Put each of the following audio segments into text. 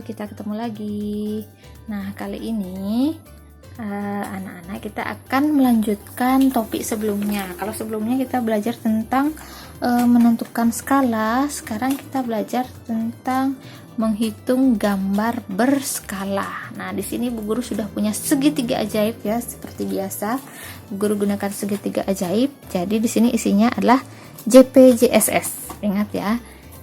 kita ketemu lagi. Nah, kali ini anak-anak kita akan melanjutkan topik sebelumnya. Kalau sebelumnya kita belajar tentang menentukan skala, sekarang kita belajar tentang menghitung gambar berskala. Nah, di sini Bu Guru sudah punya segitiga ajaib ya, seperti biasa. Bu Guru gunakan segitiga ajaib. Jadi di sini isinya adalah JPJSS. Ingat ya,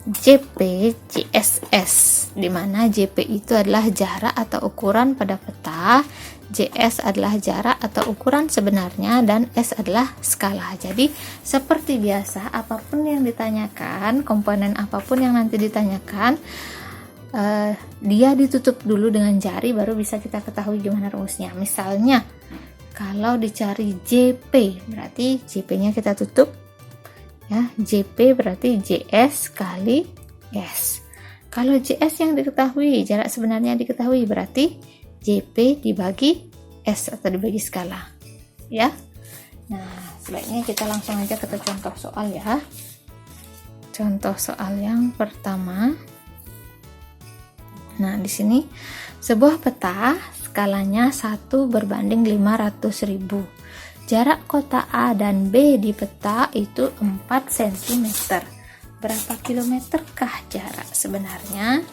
JPJSS, di mana JP itu adalah jarak atau ukuran pada peta, JS adalah jarak atau ukuran sebenarnya, dan S adalah skala. Jadi seperti biasa, apapun yang ditanyakan, komponen apapun yang nanti ditanyakan, dia ditutup dulu dengan jari, baru bisa kita ketahui gimana rumusnya. Misalnya kalau dicari JP, berarti JP-nya kita tutup ya, JP berarti JS kali S. Kalau JS yang diketahui, jarak sebenarnya diketahui, berarti JP dibagi S atau dibagi skala ya. Nah, sebaiknya kita langsung aja ke contoh soal ya. Contoh soal yang pertama. Nah, di sini sebuah peta skalanya 1/500.000. Jarak kota A dan B di peta itu 4 cm. Berapa kilometerkah jarak sebenarnya?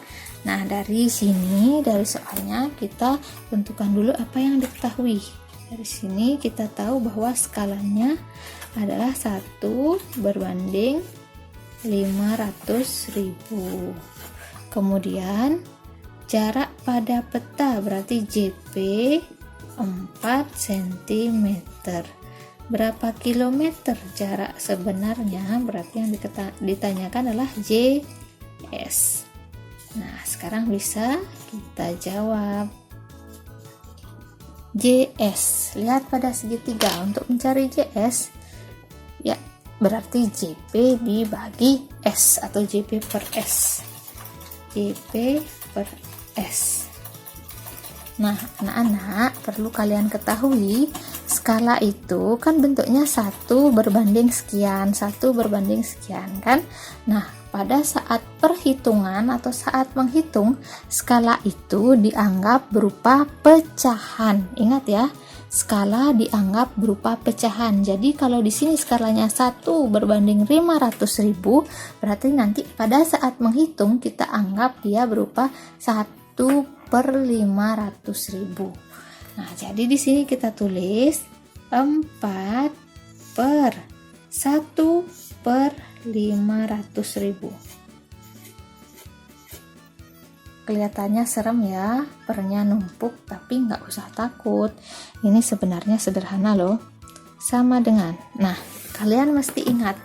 Nah, dari sini, dari soalnya kita tentukan dulu apa yang diketahui. Dari sini kita tahu bahwa skalanya adalah 1/500.000. Kemudian jarak pada peta berarti JP 4 cm. Berapa kilometer jarak sebenarnya? Berarti yang ditanyakan adalah JS. Nah, sekarang bisa kita jawab. JS, lihat pada segitiga. Untuk mencari JS ya, berarti JP dibagi S atau JP per S. JP per S. Nah, anak-anak perlu kalian ketahui, skala itu kan bentuknya 1/sekian, 1/sekian kan. Nah, pada saat perhitungan atau saat menghitung, skala itu dianggap berupa pecahan. Ingat ya, skala dianggap berupa pecahan. Jadi kalau di sini skalanya 1/500.000, berarti nanti pada saat menghitung kita anggap dia berupa 1/500.000. Nah, jadi di sini kita tulis 4/1/500.000. Kelihatannya serem ya, pernya numpuk, tapi nggak usah takut. Ini sebenarnya sederhana loh. Sama dengan, nah, kalian mesti ingat,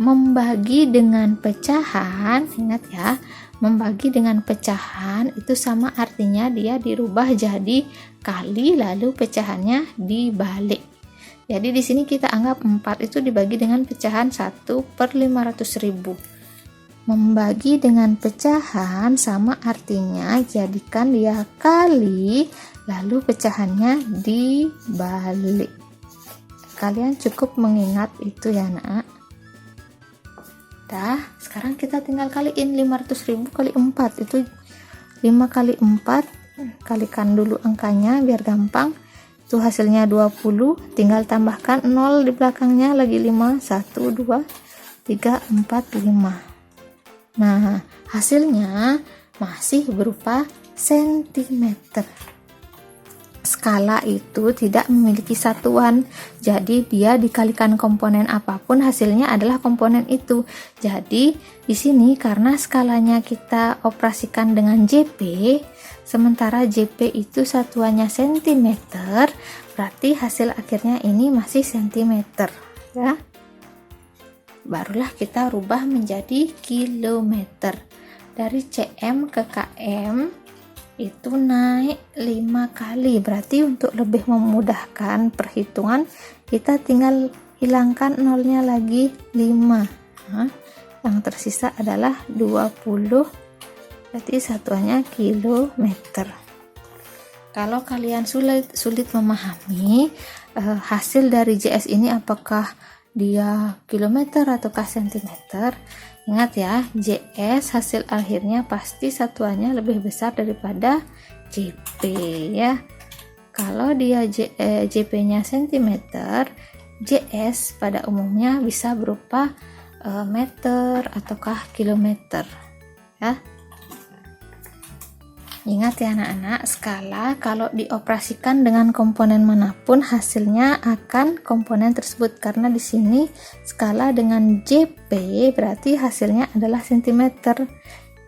membagi dengan pecahan, ingat ya, membagi dengan pecahan itu sama artinya dia dirubah jadi kali, lalu pecahannya dibalik. Jadi di sini kita anggap 4 itu dibagi dengan pecahan 1/500.000. Membagi dengan pecahan sama artinya jadikan dia kali, lalu pecahannya dibalik. Kalian cukup mengingat itu ya nak. Dah, sekarang kita tinggal kaliin 500.000 kali 4, itu 5 kali 4, kalikan dulu angkanya biar gampang. Itu hasilnya 20, tinggal tambahkan 0 di belakangnya lagi 5, 1, 2, 3, 4, 5. Nah, hasilnya masih berupa sentimeter. Skala itu tidak memiliki satuan, jadi dia dikalikan komponen apapun hasilnya adalah komponen itu. Jadi di sini karena skalanya kita operasikan dengan JP, sementara JP itu satuannya sentimeter, berarti hasil akhirnya ini masih sentimeter ya. Barulah kita rubah menjadi kilometer. Dari cm ke km itu naik 5 kali, berarti untuk lebih memudahkan perhitungan kita tinggal hilangkan nolnya lagi 5. Nah, yang tersisa adalah 20, berarti satuannya kilometer. Kalau kalian sulit memahami hasil dari JS ini apakah dia kilometer ataukah sentimeter, Ingat ya, JS hasil akhirnya pasti satuannya lebih besar daripada JP ya. Kalau dia JP-nya cm, JS pada umumnya bisa berupa meter ataukah kilometer ya. Ingat ya anak-anak, skala kalau dioperasikan dengan komponen manapun hasilnya akan komponen tersebut, karena di sini skala dengan JP berarti hasilnya adalah cm.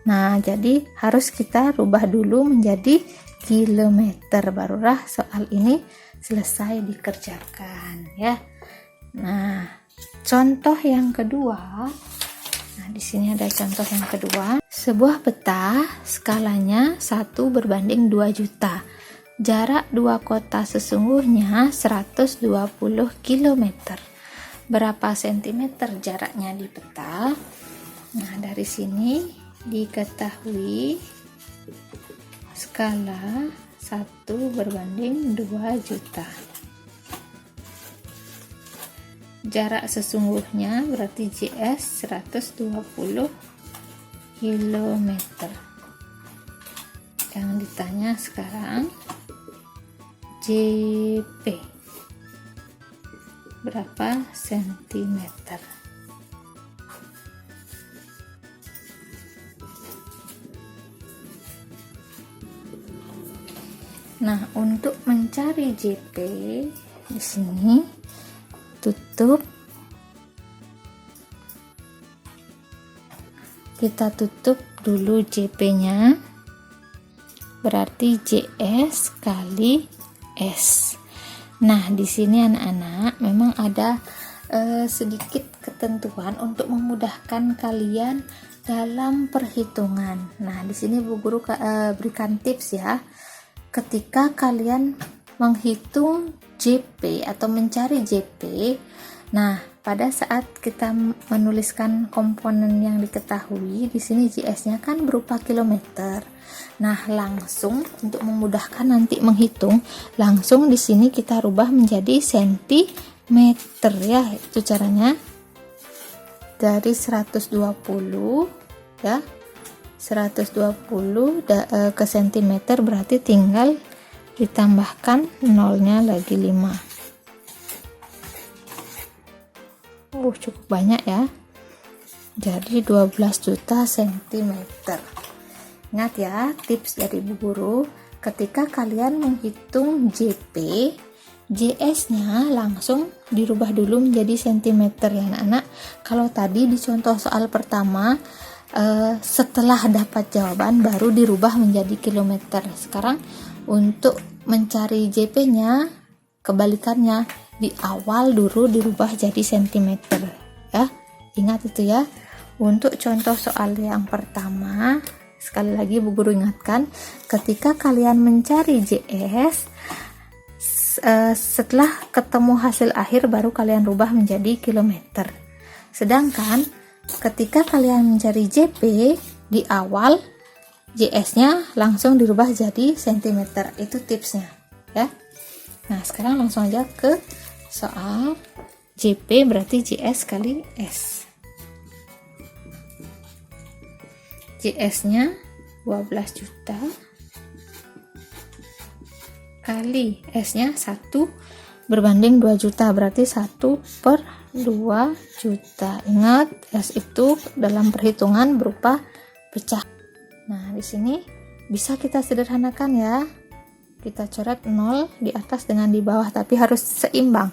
Nah, jadi harus kita rubah dulu menjadi kilometer, barulah soal ini selesai dikerjakan ya. Nah, contoh yang kedua. Nah, di sini ada contoh yang kedua. Sebuah peta skalanya 1/2 juta. Jarak dua kota sesungguhnya 120 km. Berapa cm jaraknya di peta? Nah, dari sini diketahui skala 1/2 juta. Jarak sesungguhnya berarti JS 120 km. Yang ditanya sekarang JP berapa sentimeter? Nah, untuk mencari JP di sini kita tutup dulu JP-nya, berarti JS kali S. Nah, di sini anak-anak memang ada sedikit ketentuan untuk memudahkan kalian dalam perhitungan. Nah, di sini Bu Guru berikan tips ya. Ketika kalian menghitung JP atau mencari JP, nah pada saat kita menuliskan komponen yang diketahui, di sini JS-nya kan berupa kilometer. Nah, langsung untuk memudahkan nanti menghitung, langsung di sini kita rubah menjadi sentimeter ya. Itu caranya. Dari 120 ya. 120 ke sentimeter berarti tinggal ditambahkan nolnya lagi 5. Cukup banyak ya. Jadi 12 juta sentimeter. Ingat ya, tips dari Bu Guru, ketika kalian menghitung JP, JS-nya langsung dirubah dulu menjadi sentimeter ya anak-anak. Kalau tadi di contoh soal pertama, setelah dapat jawaban baru dirubah menjadi kilometer. Sekarang untuk mencari JP-nya kebalikannya, di awal dulu dirubah jadi sentimeter ya. Ingat itu ya. Untuk contoh soal yang pertama, sekali lagi Bu Guru ingatkan, ketika kalian mencari JS, setelah ketemu hasil akhir baru kalian rubah menjadi kilometer. Sedangkan ketika kalian mencari JP, di awal JS-nya langsung dirubah jadi sentimeter. Itu tipsnya ya. Nah, sekarang langsung aja ke soal JP berarti JS kali S. JS-nya 12 juta kali S-nya 1/2 juta, berarti 1/2 juta. Ingat, S itu dalam perhitungan berupa pecah. Nah, di sini bisa kita sederhanakan ya. Kita coret 0 di atas dengan di bawah, tapi harus seimbang.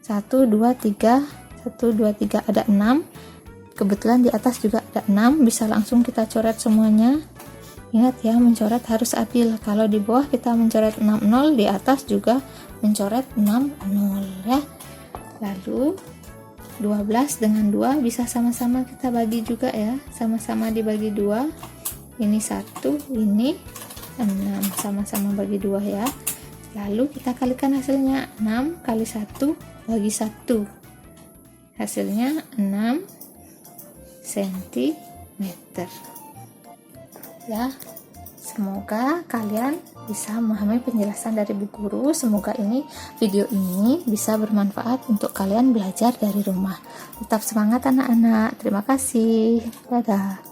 1, 2, 3, 1, 2, 3 ada 6. Kebetulan di atas juga ada 6, bisa langsung kita coret semuanya. Ingat ya, mencoret harus adil. Kalau di bawah kita mencoret 6 0, di atas juga mencoret 6 0 ya. Lalu 12 dengan 2 bisa sama-sama kita bagi juga ya. Sama-sama dibagi 2. Ini 1, ini 6, sama-sama bagi 2 ya. Lalu kita kalikan hasilnya, 6 kali 1 bagi 1, hasilnya 6 cm ya. Semoga kalian bisa memahami penjelasan dari Bu Guru. Semoga video ini bisa bermanfaat untuk kalian belajar dari rumah. Tetap semangat anak-anak. Terima kasih. Dadah.